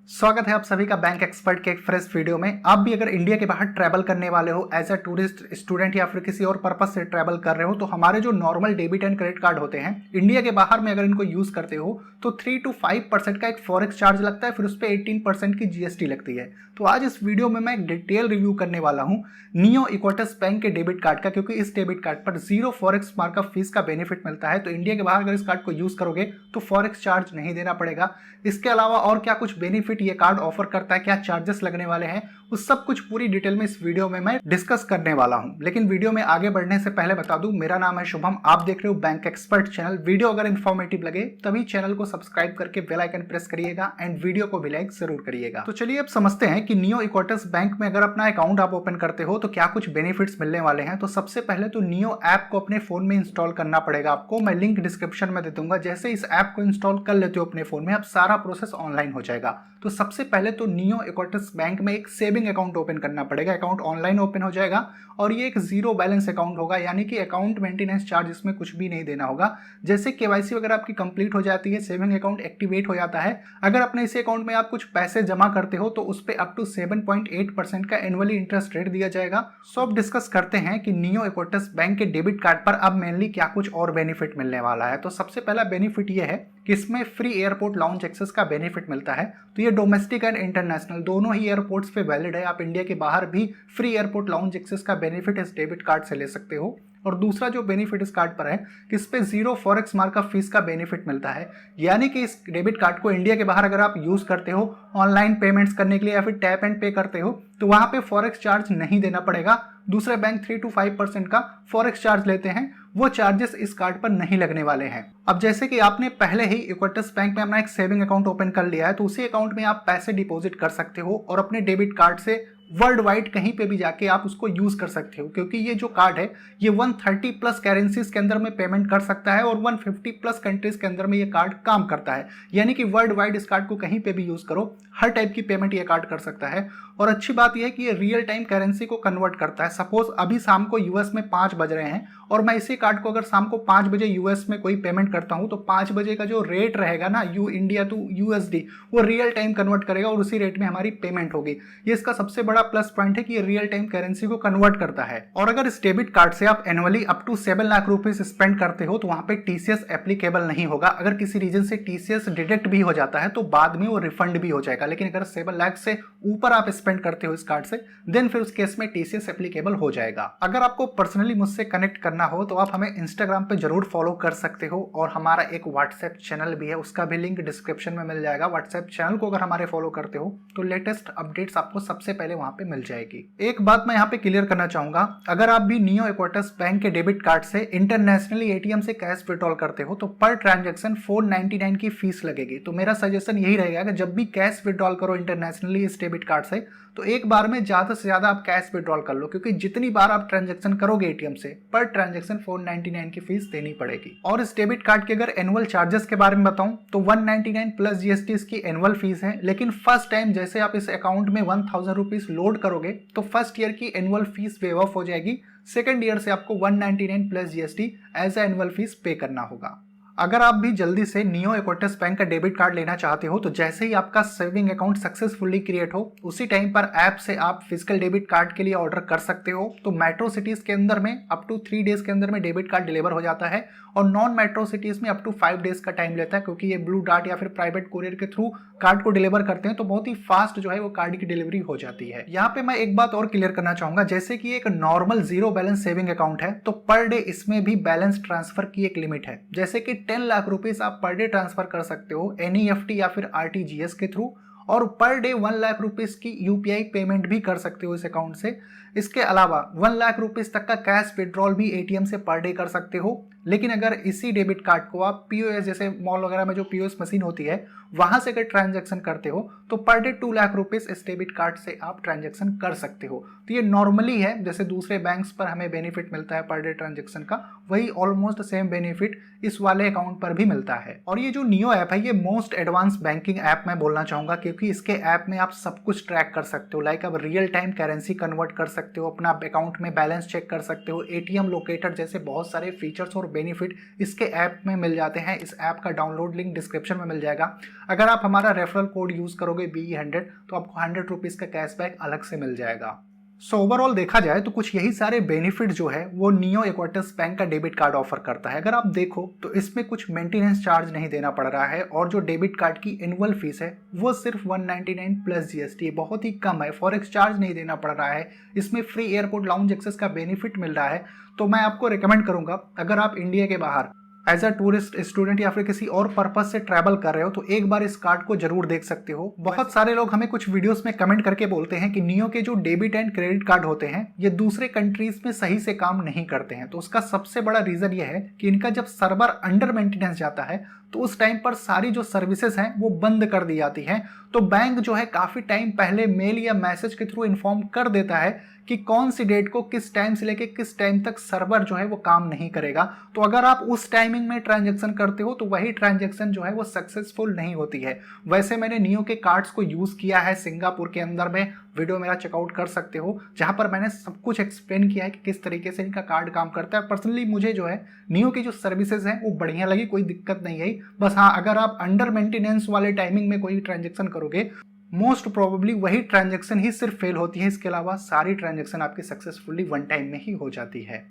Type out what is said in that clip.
स्वागत है आप सभी का बैंक एक्सपर्ट के एक फ्रेश वीडियो में। आप भी अगर इंडिया के बाहर ट्रैवल करने वाले हो एज अ टूरिस्ट, स्टूडेंट या फिर किसी और पर्पस से ट्रैवल कर रहे हो तो हमारे जो normal debit and credit card होते हैं इंडिया के बाहर में अगर इनको यूज करते हो तो 3 to 5% का एक फॉरेक्स चार्ज लगता है, फिर उस पर 18% की जीएसटी लगती है। तो आज इस वीडियो में मैं एक डिटेल रिव्यू करने वाला हूँ नियो इक्वेटस बैंक के डेबिट कार्ड का, क्योंकि इस डेबिट कार्ड पर जीरो फॉरेक्स मार्कअप फीस का बेनिफिट मिलता है। तो इंडिया के बाहर अगर इस कार्ड को यूज करोगे तो फॉरेक्स चार्ज नहीं देना पड़ेगा। इसके अलावा और क्या कुछ बेनिफिट ये कार्ड ऑफर करता है, क्या चार्जेस लगने वाले हैं, उस सब कुछ पूरी डिटेल में इस वीडियो में मैं डिस्कस करने वाला हूं। लेकिन वीडियो में आगे बढ़ने से पहले बता दूं, मेरा नाम है शुभम, आप देख रहे हो बैंक एक्सपर्ट चैनल। वीडियो अगर इन्फॉर्मेटिव लगे तभी चैनल को सब्सक्राइब करके बेल आइकन प्रेस करिएगा एंड वीडियो को भी लाइक जरूर करिएगा। तो चलिए अब समझते हैं कि नियो इक्वेटस बैंक में अगर अपना अकाउंट आप ओपन करते हो तो क्या कुछ बेनिफिट्स मिलने वाले हैं। तो सबसे पहले तो नियो ऐप को अपने फोन में इंस्टॉल करना पड़ेगा आपको। मैं लिंक डिस्क्रिप्शन में दे दूंगा। जैसे इस ऐप को इंस्टॉल कर लेते हो अपने फोन में, अब सारा प्रोसेस ऑनलाइन हो जाएगा। तो सबसे पहले तो नियो इक्वेटस बैंक में एक सेविंग अकाउंट ओपन करना पड़ेगा। अकाउंट ऑनलाइन ओपन हो जाएगा और ये एक जीरो बैलेंस अकाउंट होगा, यानी कि अकाउंट मेंटेनेंस चार्ज इसमें कुछ भी नहीं देना होगा। जैसे केवाईसी वगैरह आपकी कंप्लीट हो जाती है, सेविंग अकाउंट एक्टिवेट हो जाता है। अगर अपने इसी अकाउंट में आप कुछ पैसे जमा करते हो तो उस पर अप टू 7.8% का एनुअली इंटरेस्ट रेट दिया जाएगा। सो अब डिस्कस करते हैं कि नियो इक्वेटस बैंक के डेबिट कार्ड पर अब मेनली क्या कुछ और बेनिफिट मिलने वाला है। तो सबसे पहला बेनिफिट ये है कि इसमें फ्री एयरपोर्ट लाउंज एक्सेस का बेनिफिट मिलता है। तो ये डोमेस्टिक एंड इंटरनेशनल दोनों ही एयरपोर्ट्स पे वैलिड है। आप इंडिया के बाहर भी फ्री एयरपोर्ट लाउंज एक्सेस का बेनिफिट इस डेबिट कार्ड से ले सकते हो। और दूसरा जो बेनिफिट इस कार्ड पर है कि इस पे जीरो फॉरेक्स मार्कअप फीस का बेनिफिट मिलता है, यानी कि इस डेबिट कार्ड को इंडिया के बाहर अगर आप यूज करते हो ऑनलाइन पेमेंट्स करने के लिए या फिर टैप एंड पे करते हो तो वहां पे फॉरेक्स चार्ज नहीं देना पड़ेगा। दूसरे बैंक 3 to 5% का फॉरेक्स चार्ज लेते हैं, वो चार्जेस इस कार्ड पर नहीं लगने वाले हैं। अब जैसे कि आपने पहले ही इक्वेटस बैंक में अपना एक सेविंग अकाउंट ओपन कर लिया है तो उसी अकाउंट में आप पैसे डिपॉजिट कर सकते हो और अपने डेबिट कार्ड से वर्ल्ड वाइड कहीं पे भी जाके आप उसको यूज कर सकते हो, क्योंकि ये जो कार्ड है ये 130 प्लस करेंसीज के अंदर में पेमेंट कर सकता है और 150 प्लस कंट्रीज के अंदर में ये कार्ड काम करता है। यानी कि वर्ल्ड वाइड इस कार्ड को कहीं पे भी यूज करो, हर टाइप की पेमेंट ये कार्ड कर सकता है। और अच्छी बात यह है कि ये रियल टाइम करेंसी को कन्वर्ट करता है। सपोज अभी शाम को यूएस में 5 बज रहे हैं और मैं इसी कार्ड को अगर शाम को 5 बजे यूएस में कोई पेमेंट करता हूं तो 5 बजे का जो रेट रहेगा ना इंडिया टू यूएसडी, वो रियल टाइम कन्वर्ट करेगा और उसी रेट में हमारी पेमेंट होगी। ये इसका सबसे बड़ा प्लस पॉइंट है कि ये रियल टाइम करेंसी को कन्वर्ट करता है। और अगर इस डेबिट कार्ड से आप annually up to 7 lakh rupees spend करते हो तो वहां पे टीसीएस एप्लीकेबल नहीं होगा। अगर किसी रीजन से टीसीएस डिडक्ट भी हो जाता है तो बाद में वो रिफंड भी हो जाएगा। लेकिन अगर 7 लाख से ऊपर आप स्पेंड करते हो इस कार्ड से देन फिर उस केस में टीसीएस एप्लीकेबल हो जाएगा। अगर आपको पर्सनली मुझसे कनेक्ट करना हो तो आप हमें इंस्टाग्राम पे जरूर फॉलो कर सकते हो और हमारा एक व्हाट्सएप चैनल भी है, उसका भी लिंक डिस्क्रिप्शन में मिल जाएगा। व्हाट्सएप चैनल को अगर हमारे फॉलो करते हो तो लेटेस्ट अपडेट्स आपको सबसे पहले वहां पे मिल जाएगी। एक बात मैं यहाँ पे क्लियर करना चाहूंगा, अगर आप भी नियो इक्वेटस बैंक के डेबिट कार्ड से इंटरनेशनली एटीएम से कैश विड्रॉल करते हो तो पर ट्रांजेक्शन 499 की फीस लगेगी। तो मेरा सजेशन यही रहेगा कि जब भी कैश विड्रॉल करो इंटरनेशनली इस डेबिट कार्ड से तो एक बार में ज्यादा से ज्यादा आप कैश विड्रॉल कर लो, क्योंकि जितनी बार आप ट्रांजैक्शन करोगे एटीएम से पर ट्रांजैक्शन 499 की फीस देनी पड़ेगी। और इस डेबिट कार्ड के अगर एनुअल चार्जेस के बारे में बताऊं तो 199 प्लस जीएसटी इसकी एनुअल फीस है। लेकिन फर्स्ट टाइम जैसे आप इस अकाउंट में 1000 रुपीज लोड करोगे तो फर्स्ट ईयर की एनुअल फीस वेव ऑफ हो जाएगी। सेकेंड ईयर से आपको 199 plus GST as a annual fees पे करना होगा। अगर आप भी जल्दी से नियो इक्वेटस बैंक का डेबिट कार्ड लेना चाहते हो तो जैसे ही आपका सेविंग अकाउंट सक्सेसफुली क्रिएट हो उसी टाइम पर ऐप से आप फिजिकल डेबिट कार्ड के लिए ऑर्डर कर सकते हो। तो मेट्रो सिटीज के अंदर में अप टू 3 डेज के अंदर में डेबिट कार्ड डिलीवर हो जाता है और नॉन मेट्रो सिटीज में अप टू 5 डेज का टाइम लेता है, क्योंकि ये ब्लू डार्ट या फिर प्राइवेट कोरियर के थ्रू कार्ड को डिलीवर करते हैं तो बहुत ही फास्ट जो है वो कार्ड की डिलीवरी हो जाती है। यहाँ पे मैं एक बात और क्लियर करना चाहूंगा, जैसे कि एक normal zero balance saving account है तो पर डे इसमें भी बैलेंस ट्रांसफर की एक लिमिट है। जैसे कि 10 लाख रुपीज आप पर डे ट्रांसफर कर सकते हो एनईएफटी या फिर आरटीजीएस के थ्रू, और पर डे 1 लाख रुपीज की यूपीआई पेमेंट भी कर सकते हो इस अकाउंट से। इसके अलावा 1 लाख रुपीज तक का कैश विड्रॉल भी एटीएम से पर डे कर सकते हो। लेकिन अगर इसी डेबिट कार्ड को आप पीओएस जैसे मॉल वगैरह में जो पीओएस मशीन होती है वहां से अगर ट्रांजैक्शन करते हो तो पर डे 2 लाख रुपीज इस डेबिट कार्ड से आप ट्रांजैक्शन कर सकते हो। तो ये नॉर्मली है, जैसे दूसरे बैंक्स पर हमें बेनिफिट मिलता है पर डे ट्रांजैक्शन का, वही ऑलमोस्ट सेम बेनिफिट इस वाले अकाउंट पर भी मिलता है। और ये जो नियो ऐप है ये मोस्ट एडवांस बैंकिंग ऐप मैं बोलना चाहूंगा, क्योंकि इसके ऐप में आप सब कुछ ट्रैक कर सकते हो। लाइक आप रियल टाइम करेंसी कन्वर्ट कर सकते हो, अपना अकाउंट में बैलेंस चेक कर सकते हो, एटीएम लोकेटर जैसे बहुत सारे फीचर्स और बेनिफिट इसके ऐप में मिल जाते हैं। इस ऐप का डाउनलोड लिंक डिस्क्रिप्शन में मिल जाएगा। अगर आप हमारा रेफरल कोड यूज़ करोगे BE100 तो आपको 100 रुपीज़ का कैशबैक अलग से मिल जाएगा। सो ओवरऑल देखा जाए तो कुछ यही सारे बेनिफिट जो है वो नियो इक्वेटस बैंक का डेबिट कार्ड ऑफर करता है। अगर आप देखो तो इसमें कुछ मेंटेनेंस चार्ज नहीं देना पड़ रहा है और जो डेबिट कार्ड की एनुअल फीस है वो सिर्फ 199 प्लस GST बहुत ही कम है। फॉरेक्स चार्ज नहीं देना पड़ रहा है। इसमें फ्री एयरपोर्ट लाउंज एक्सेस का बेनिफिट मिल रहा है। तो मैं आपको रिकमेंड करूंगा, अगर आप इंडिया के बाहर एज अ टूरिस्ट, स्टूडेंट या फिर किसी और पर्पज से ट्रैवल कर रहे हो तो एक बार इस कार्ड को जरूर देख सकते हो। बहुत सारे लोग हमें कुछ वीडियोस में कमेंट करके बोलते हैं कि नियो के जो डेबिट एंड क्रेडिट कार्ड होते हैं ये दूसरे कंट्रीज में सही से काम नहीं करते हैं। तो उसका सबसे बड़ा रीजन ये है कि इनका जब सर्वर अंडर मेंटेनेंस जाता है तो उस टाइम पर सारी जो सर्विसेज हैं वो बंद कर दी जाती हैं। तो बैंक जो है काफी टाइम पहले मेल या मैसेज के थ्रू इन्फॉर्म कर देता है कि कौन सी डेट को किस टाइम से लेके किस टाइम तक सर्वर जो है वो काम नहीं करेगा। तो अगर आप उस टाइमिंग में ट्रांजैक्शन करते हो तो वही ट्रांजैक्शन जो है वो सक्सेसफुल नहीं होती है। वैसे मैंने नियो के कार्ड्स को यूज किया है सिंगापुर के अंदर में, वीडियो मेरा चेकआउट कर सकते हो, जहां पर मैंने सब कुछ एक्सप्लेन किया है कि किस तरीके से इनका कार्ड काम करता है। पर्सनली मुझे जो है नियो की जो सर्विसेज हैं वो बढ़िया लगी, कोई दिक्कत नहीं आई। बस हाँ, अगर आप अंडर मेंटेनेंस वाले टाइमिंग में कोई ट्रांजैक्शन करोगे मोस्ट प्रोबेबली वही ट्रांजैक्शन ही सिर्फ फेल होती है। इसके अलावा सारी ट्रांजैक्शन आपकी सक्सेसफुली वन टाइम में ही हो जाती है।